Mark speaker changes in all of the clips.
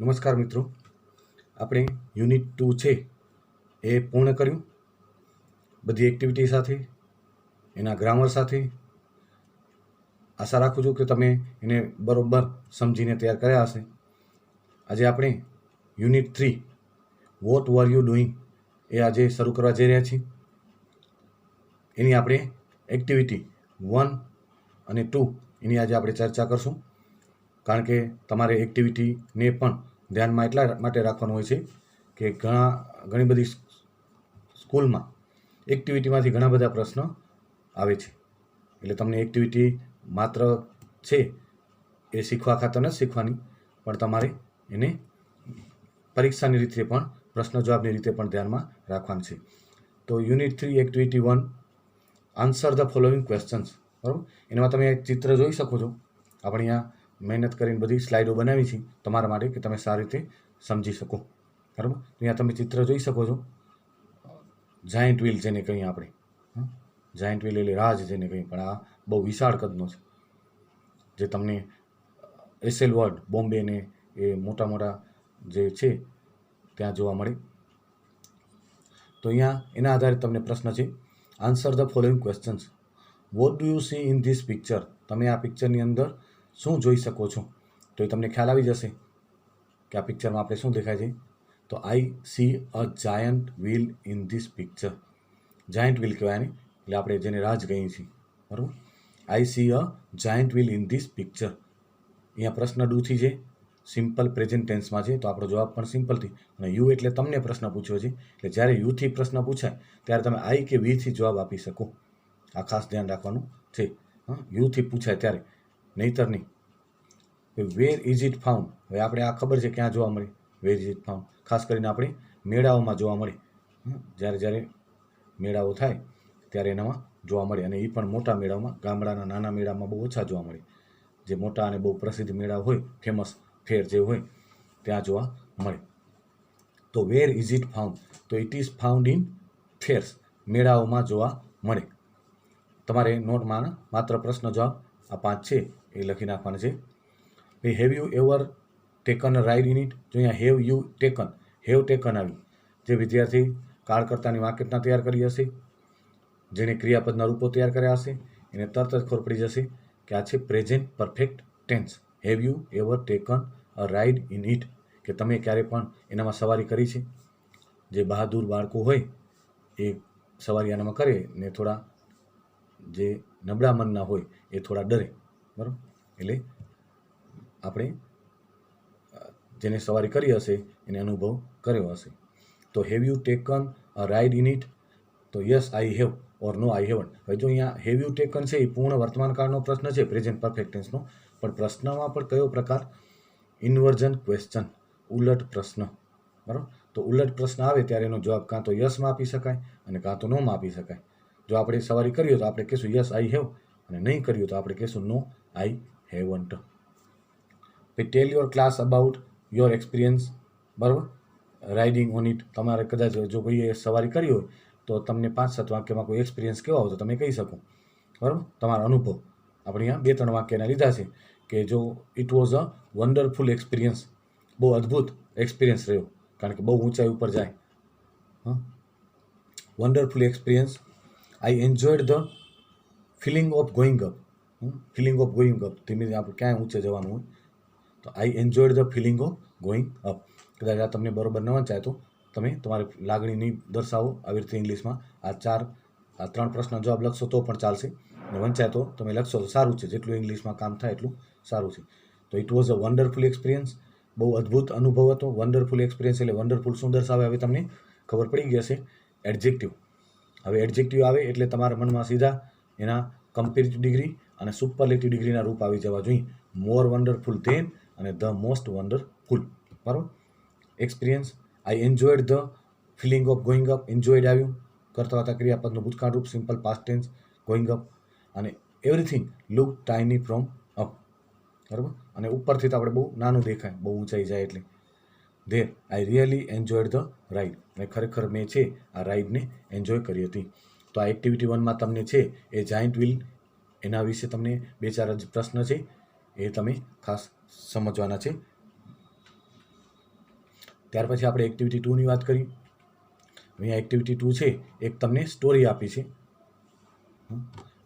Speaker 1: નમસ્કાર મિત્રો, આપણે યુનિટ 2 છે એ પૂર્ણ કર્યું બધી એક્ટિવિટી સાથે, એના ગ્રામર સાથે. આશા રાખું છું કે તમે એને બરોબર સમજીને તૈયાર કર્યા હશે. આજે આપણે unit 3 what were you doing એ આજે શરૂ કરવા જઈ રહ્યા છીએ. એની આપણે એક્ટિવિટી 1 અને 2 એની આજે આપણે ચર્ચા કરશું. કારણ કે તમારે એક્ટિવિટીને પણ ધ્યાનમાં એટલા માટે રાખવાનું હોય છે કે ઘણી બધી સ્કૂલમાં એક્ટિવિટીમાંથી ઘણા બધા પ્રશ્નો આવે છે. એટલે તમને એક્ટિવિટી માત્ર છે એ શીખવા ખાતર નથી શીખવાની, પણ તમારે એને પરીક્ષાની રીતે પણ પ્રશ્ન જવાબની રીતે પણ ધ્યાનમાં રાખવાનું છે. તો unit 3 activity 1 answer the following questions. બરાબર, એમાં તમે એક ચિત્ર જોઈ શકો છો. આપણે અહીંયા મહેનત કરીને બધી સ્લાઇડો બનાવી છે તમારા માટે કે તમે સારી રીતે સમજી શકો. બરાબર, અહીંયા તમે ચિત્ર જોઈ શકો છો. જાયન્ટ વ્હીલ જેને કહીએ આપણે, જાયન્ટ વ્હીલ એટલે રાજ જેને કહીએ, પણ આ બહુ વિશાળ કદનો છે, જે તમને એસએલ વર્લ્ડ બોમ્બે ને એ મોટા મોટા જે છે ત્યાં જોવા મળે. તો અહીંયા એના આધારે તમને પ્રશ્ન છે, answer the following questions. What do you C in this picture? તમે આ પિક્ચરની અંદર શું જોઈ શકો છો? તો એ તમને ખ્યાલ આવી જશે કે આ પિક્ચરમાં આપણે શું દેખાય છે. તો I see a giant wheel in this picture. Giant wheel કહેવાય ને, એટલે આપણે જેને રાજ કહીએ છીએ. બરાબર, I see a giant wheel in this picture. અહીંયા પ્રશ્ન ડુથી છે, સિમ્પલ પ્રેઝન્ટ ટેન્સમાં છે, તો આપણો જવાબ પણ સિમ્પલથી. અને યુ એટલે તમને પ્રશ્ન પૂછ્યો છે, એટલે જ્યારે યુથી પ્રશ્ન પૂછાય ત્યારે તમે આઈ કે વીથી જવાબ આપી શકો. આ ખાસ ધ્યાન રાખવાનું છે. યુથી પૂછાય ત્યારે, નહીતર નહીં. વેર ઇઝ ઇટ ફાઉન્ડ? હવે આપણે આ ખબર છે ક્યાં જોવા મળે. વેર ઇઝ ઇટ ફાઉન્ડ ખાસ કરીને આપણે મેળાઓમાં જોવા મળે. જ્યારે મેળાઓ થાય ત્યારે એનામાં જોવા મળે, અને એ પણ મોટા મેળાઓમાં. ગામડાના નાના મેળામાં બહુ ઓછા જોવા મળે. જે મોટા અને બહુ પ્રસિદ્ધ મેળા હોય, ફેમસ ફેર જે હોય, ત્યાં જોવા મળે. તો વેર ઇઝ ઇટ ફાઉન્ડ? તો it is found in fairs. મેળાઓમાં જોવા મળે. તમારે નોટમાં માત્ર પ્રશ્ન જવાબ આ 5 છે એ લખી નાખવાના છે. Have you ever taken a ride in it? જો અહીંયા have you taken, have taken આવ્યું. જે વિદ્યાર્થી કાળકર્તાની વાક્યરચના તૈયાર કરી હશે, જેણે ક્રિયાપદના રૂપો તૈયાર કર્યા હશે, એને તરત જ ખબર પડી જશે કે આ છે present perfect tense. Have you ever taken a ride in it? કે તમે ક્યારે પણ એનામાં સવારી કરી છે. જે બહાદુર બાળકો હોય એ સવારી આનામાં કરે ને થોડા જે નબળા મનના હોય એ થોડા ડરે. બરાબર, એટલે આપણે જેને સવારી કરી હશે એને અનુભવ કર્યો હશે. તો have you taken a ride in it? તો yes I have or no I haven't. હવે જો અહીંયા હેવ યુ ટેકન છે એ પૂર્ણ વર્તમાનકાળનો પ્રશ્ન છે, પ્રેઝન્ટ પરફેક્ટ ટેન્સનો. પણ પ્રશ્નમાં પણ કયો પ્રકાર? ઇન્વર્ઝન ક્વેશ્ચન, ઉલટ પ્રશ્ન. બરાબર, તો ઉલટ પ્રશ્ન આવે ત્યારે એનો જવાબ કાં તો યસમાં આપી શકાય અને કાં તો નોમાં આપી શકાય. જો આપણે સવારી કરી હોય તો આપણે કહીશું યસ આઈ હેવ, અને નહીં કર્યું તો આપણે કહીશું no I haven't. Tell your class about your experience. બરાબર, રાઇડિંગ ઓન ઇટ. તમારે કદાચ જો કોઈએ સવારી કરી હોય તો તમને 5-7 વાક્યમાં કોઈ એક્સપિરિયન્સ કેવો હોય તો તમે કહી શકો. બરાબર, તમારો અનુભવ. આપણે અહીંયા 2-3 વાક્યના લીધા છે કે જો it was a wonderful experience, બહુ અદ્ભુત એક્સપિરિયન્સ રહ્યો, કારણ કે બહુ ઊંચાઈ ઉપર જાય. Wonderful experience. I enjoyed the feeling of going up. Feeling of going up, ધીમે ધીમે આપણે ક્યાંય ઊંચે જવાનું હોય તો I enjoyed the feeling of going up. કદાચ આ તમને બરોબર ન વંચાય તો તમે તમારી લાગણીની દર્શાવો આવી રીતે ઇંગ્લિશમાં. આ 3 પ્રશ્ન જવાબ લખશો તો પણ ચાલશે, અને વંચાય તો તમે લખશો તો સારું છે. જેટલું ઇંગ્લિશમાં કામ થાય એટલું સારું છે. તો it was a wonderful experience, બહુ અદ્ભુત અનુભવ હતો. વન્ડરફુલ એક્સપિરિયન્સ એટલે વન્ડરફુલ શું દર્શાવે હવે તમને ખબર પડી ગઈ હશે. એડજેક્ટિવ. હવે એડજેક્ટિવ આવે એટલે તમારા મનમાં સીધા એના કમ્પેરેટિવ ડિગ્રી અને સુપરલેટિવ ડિગ્રીના રૂપ આવી જવા જોઈએ. મોર વન્ડરફુલ ધેન અને ધ મોસ્ટ વન્ડરફુલ. બરાબર, experience. I enjoyed the feeling of going up. Enjoyed આવ્યું, કરતા હતા ક્રિયાપદનું ભૂતકાળ રૂપ, simple past tense, going up. અને everything look tiny from up. બરાબર, અને ઉપરથી તો આપણે બહુ નાનું દેખાય, બહુ ઊંચાઈ જાય એટલે. There I really enjoyed the ride. અને ખરેખર મેં છે આ રાઇડને એન્જોય કરી હતી. તો આ એક્ટિવિટી 1માં તમને છે એ જાયન્ટ વ્હીલ, એના વિશે તમને 2-4 જ પ્રશ્ન છે, એ તમે ખાસ સમજવાના છે. ત્યાર પછી આપણે એક્ટિવિટી 2ની વાત કરી. અહીંયા એક્ટિવિટી 2 છે એક તમને સ્ટોરી આપી છે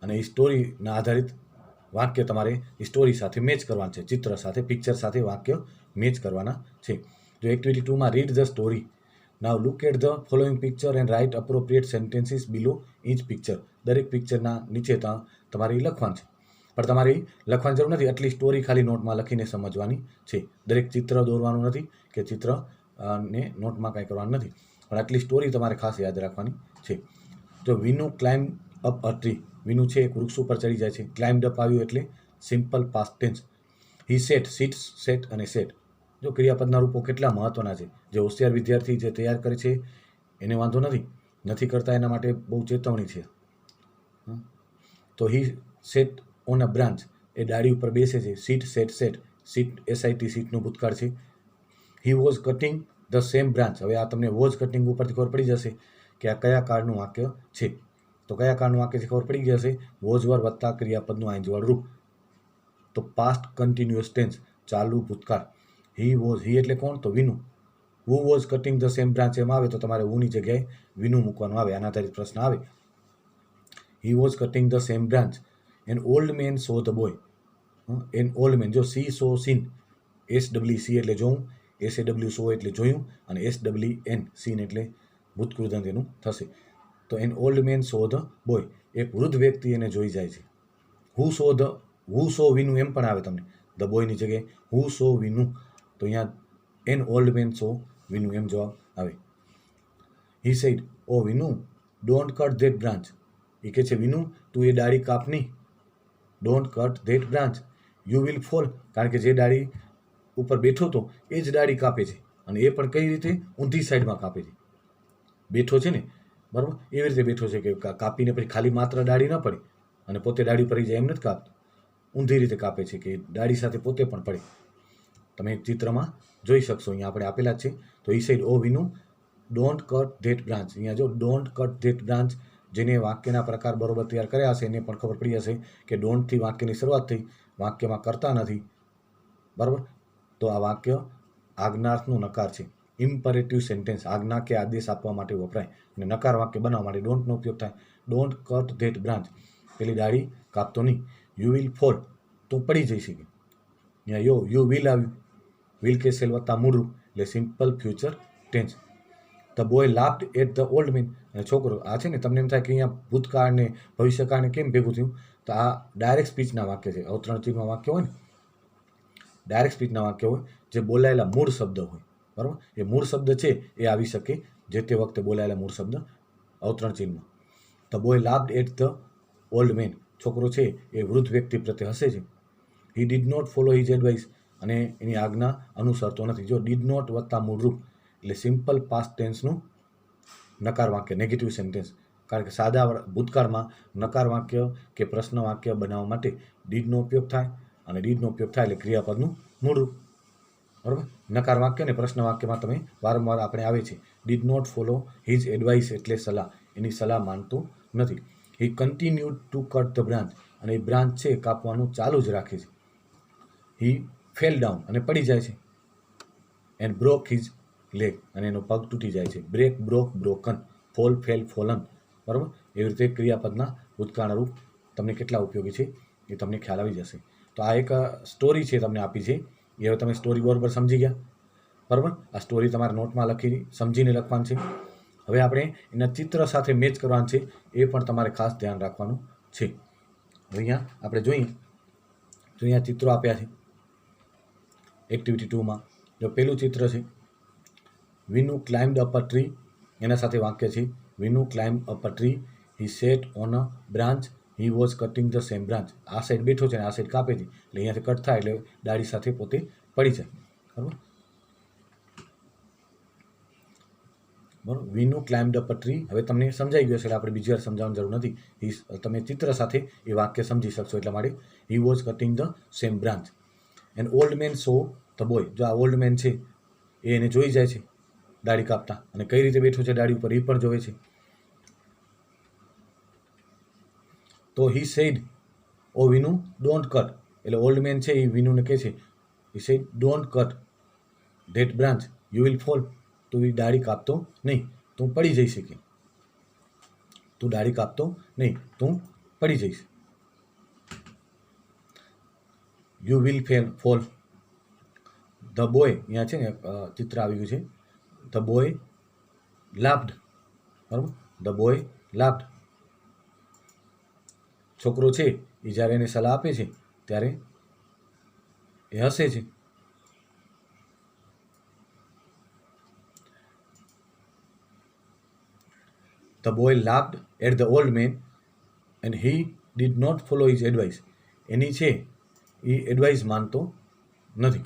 Speaker 1: અને એ સ્ટોરીના આધારિત વાક્ય તમારે એ સ્ટોરી સાથે મેચ કરવાના છે, ચિત્ર સાથે, પિક્ચર સાથે વાક્ય મેચ કરવાના છે. જો એક્ટિવિટી 2માં read the story. Now look at the following picture and write appropriate sentences below each picture. દરેક પિક્ચરના નીચે તમારે લખવાનું છે, પણ તમારે લખવાની જરૂર નથી, આટલી સ્ટોરી ખાલી નોટમાં લખીને સમજવાની છે. દરેક ચિત્ર દોરવાનું નથી કે ચિત્ર ને નોટમાં કાંઈ કરવાનું નથી, પણ આટલી સ્ટોરી તમારે ખાસ યાદ રાખવાની છે. જો Vinu climb up a tree. Vinu છે એક વૃક્ષ ઉપર ચડી જાય છે. ક્લાઇમ્બ અપ આવ્યું એટલે સિમ્પલ પાસ્ટ ટેન્સ. હી સેટ, સીટ્સ, સેટ અને સેટ. જો ક્રિયાપદના રૂપો કેટલા મહત્વના છે. જે હોશિયાર વિદ્યાર્થી જે તૈયાર કરે છે એને વાંધો નથી કરતા, એના માટે બહુ ચેતવણી છે. તો he sat on a branch, એ ડાળી ઉપર બેસે છે. Sit, sat, sat. Sit SIT સીટનું ભૂતકાળ છે. He was cutting the same branch. હવે આ તમને વોઝ કટિંગ ઉપરથી ખબર પડી જશે કે આ કયા કાળનું વાક્ય છે. તો કયા કાળનું વાક્ય છે ખબર પડી જશે. વોઝ વર વત્તા ક્રિયાપદનું આંજવાળું રૂપ. તો પાસ્ટ કન્ટિન્યુઅસ ટેન્સ, ચાલુ ભૂતકાળ. હી વોઝ, હી એટલે કોણ? તો Vinu. Who was cutting the same branch એમ આવે તો તમારે હુની જગ્યાએ વિનુ મૂકવાનું આવે. આના આધારિત પ્રશ્ન આવે. He was cutting the same branch. An old man saw the boy. An old man, જો સી સો સીન, SWC એટલે જોવું, SAW સો એટલે જોયું, અને SWN સીન એટલે ભૂતકૃદંત એનું થશે. તો N old man saw the boy, એક વૃદ્ધ વ્યક્તિ એને જોઈ જાય છે. હુ સો વિનુ એમ પણ આવે તમને, ધ બોયની જગ્યાએ હુ સો વિનુ. તો અહીંયા an old man so Vinu એમ જવાબ આવે. He said, oh Vinu, don't cut that branch. એ કહે છે વિનુ તું એ ડાળી કાપ નહીં. Don't cut that branch, you will fall. કારણ કે જે ડાળી ઉપર બેઠો હતો એ જ ડાળી કાપે છે, અને એ પણ કઈ રીતે? ઊંધી સાઈડમાં કાપે છે. બેઠો છે ને, બરાબર, એવી રીતે બેઠો છે કે કાપીને પછી ખાલી માત્ર ડાળી ન પડે અને પોતે ડાળી પર જાય એમ નથી કાપતો. ઊંધી રીતે કાપે છે કે ડાળી સાથે પોતે પણ પડે. તમે ચિત્રમાં જોઈ શકશો, અહીંયા આપણે આપેલા જ છે. તો he said, oh Vinu, don't cut that branch. અહીંયા જો ડોન્ટ કટ ધેટ બ્રાન્ચ, જેને વાક્યના પ્રકાર બરોબર તૈયાર કર્યા હશે એને પણ ખબર પડી હશે કે ડોન્ટથી વાક્યની શરૂઆત થઈ, વાક્યમાં કરતા નથી, બરાબર. તો આ વાક્ય આજ્ઞાર્થનું નકાર છે. ઇમ્પરેટિવ સેન્ટેન્સ, આજ્ઞા કે આદેશ આપવા માટે વપરાય, અને નકાર વાક્ય બનાવવા માટે ડોન્ટનો ઉપયોગ થાય. ડોન્ટ કટ ધેટ બ્રાન્ચ, પેલી ડાળી કાપતો નહીં. યુ વિલ ફોલ, તું પડી જઈ શકે. અહીંયા યુ વિલ આવ્યું, વિલ કે સેલ વત્તા મૂળરૂપ એટલે simple future tense. The boy laughed at the old man. અને છોકરો, આ છે ને તમને એમ થાય કે અહીંયા ભૂતકાળ ને ભવિષ્યકાળને કેમ ભેગું થયું, તો આ ડાયરેક્ટ સ્પીચના વાક્ય છે. અવતરણ ચિહ્નમાં વાક્ય હોય ને, ડાયરેક્ટ સ્પીચના વાક્ય હોય, જે બોલાયેલા મૂળ શબ્દ હોય, બરાબર. એ મૂળ શબ્દ છે એ આવી શકે જે તે વખતે બોલાયેલા મૂળ શબ્દ અવતરણ ચિહ્નમાં. The boy laughed at the old man. છોકરો છે એ વૃદ્ધ વ્યક્તિ પ્રત્યે હસે છે. He did not follow his advice. અને એની આજ્ઞા અનુસરતો નથી. જો ડીડ નોટ વત્તા મૂળરૂપ એટલે સિમ્પલ પાસ્ટ ટેન્સનું નકાર વાક્ય, નેગેટિવ સેન્ટેન્સ. કારણ કે સાદા ભૂતકાળમાં નકાર વાક્ય કે પ્રશ્ન વાક્ય બનાવવા માટે ડીડનો ઉપયોગ થાય, અને ડીડનો ઉપયોગ થાય એટલે ક્રિયાપદનું મૂળરૂપ, બરાબર. નકાર વાક્ય ને પ્રશ્ન વાક્યમાં તમે વારંવાર આપણે આવે છે. Did not follow his advice એટલે સલાહ, એની સલાહ માનતો નથી. He continued to cut the branch. અને એ બ્રાન્ચ છે કાપવાનું ચાલુ જ રાખે છે. હી ફેલ ડાઉન, અને પડી જાય છે. એન્ડ બ્રોક હિઝ લેગ, અને એનો પગ તૂટી જાય છે. Break, broke, broken. Fall, fell, fallen, બરાબર. એવી રીતે ક્રિયાપદના ભૂતકાળના રૂપ તમને કેટલા ઉપયોગી છે એ તમને ખ્યાલ આવી જશે. તો આ એક સ્ટોરી છે તમને આપી છે, એ હવે તમે સ્ટોરી બરોબર સમજી ગયા, બરાબર. આ સ્ટોરી તમારે નોટમાં લખી સમજીને લખવાની છે. હવે આપણે એના ચિત્ર સાથે મેચ કરવાનું છે, એ પણ તમારે ખાસ ધ્યાન રાખવાનું છે. હવે અહીંયા આપણે જોઈએ તો અહીંયા ચિત્રો આપ્યા છે એક્ટિવિટી 2માં. જો પહેલું ચિત્ર છે Vinu climbed up a tree, એના સાથે વાક્ય છે Vinu climb up a tree, he sat on a branch, he was cutting the same branch. આ સાઈડ બેઠો છે ને આ સાઈડ કાપે છે, એટલે અહીંયાથી કટ થાય એટલે ડાળી સાથે પોતે પડી જાય, બરાબર. બરાબર, Vinu climbed up a tree. હવે તમને સમજાઈ ગયું છે એટલે આપણે બીજી વાર સમજાવવાની જરૂર નથી. તમે ચિત્ર સાથે એ વાક્ય સમજી શકશો એટલા માટે. He was cutting the same branch. And old man saw the boy. જો આ ઓલ્ડ મેન છે એ એને જોઈ જાય છે ડાળી કાપતા, અને કઈ રીતે બેઠો છે ડાળી ઉપર એ પણ જોવે છે. તો he said, oh Vinu, don't cut. એટલે ઓલ્ડ મેન છે એ વિનુને કહે છે, he said don't cut that branch, you will fall, તું દાઢી કાપતો નહીં, તું પડી જઈ શકે. તું દાઢી કાપતો નહીં, તું પડી જઈશ. You will fall. The boy, અહીંયા છે ને ચિત્ર આવી ગયું છે. ધ બોય લાફ્ડ, બરાબર. The boy laughed. છોકરો છે એ જ્યારે એને સલાહ આપે છે ત્યારે એ હસે છે. The boy laughed at the old man and he did not follow his advice. એની છે એ એડવાઇસ માનતો નથી.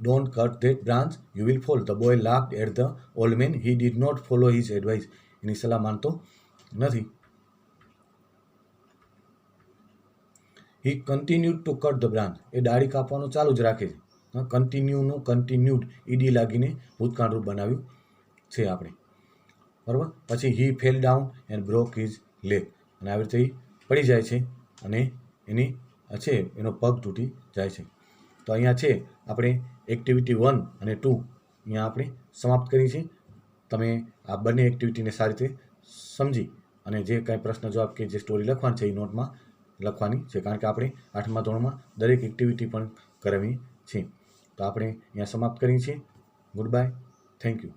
Speaker 1: Don't cut that branch, you will fall. The boy laughed at the old man. He did not follow his advice. એની સલાહ માનતો નથી. He continued to cut the branch. એ ડાળી કાપવાનું ચાલુ જ રાખે છે. કન્ટિન્યુનું કન્ટિન્યુડ ઈડી લાગીને ભૂતકાળ રૂપ બનાવ્યું છે આપણે, બરાબર. પછી he fell down and broke his leg. અને આવી રીતે પડી જાય છે અને એની છે એનો પગ તૂટી જાય છે. તો અહીંયા છે આપણે એક્ટિવિટી 1 અને 2 અહીંયા આપણે સમાપ્ત કરી છે. તમે આ બંને એક્ટિવિટીને સારી રીતે સમજી અને જે કાંઈ પ્રશ્ન જવાબ કે જે સ્ટોરી લખવાની છે એ નોટમાં લખવાની છે, કારણ કે આપણે 8મા ધોરણમાં દરેક એક્ટિવિટી પણ કરાવી છે. તો આપણે અહીંયા સમાપ્ત કરી છે. Good bye, thank you.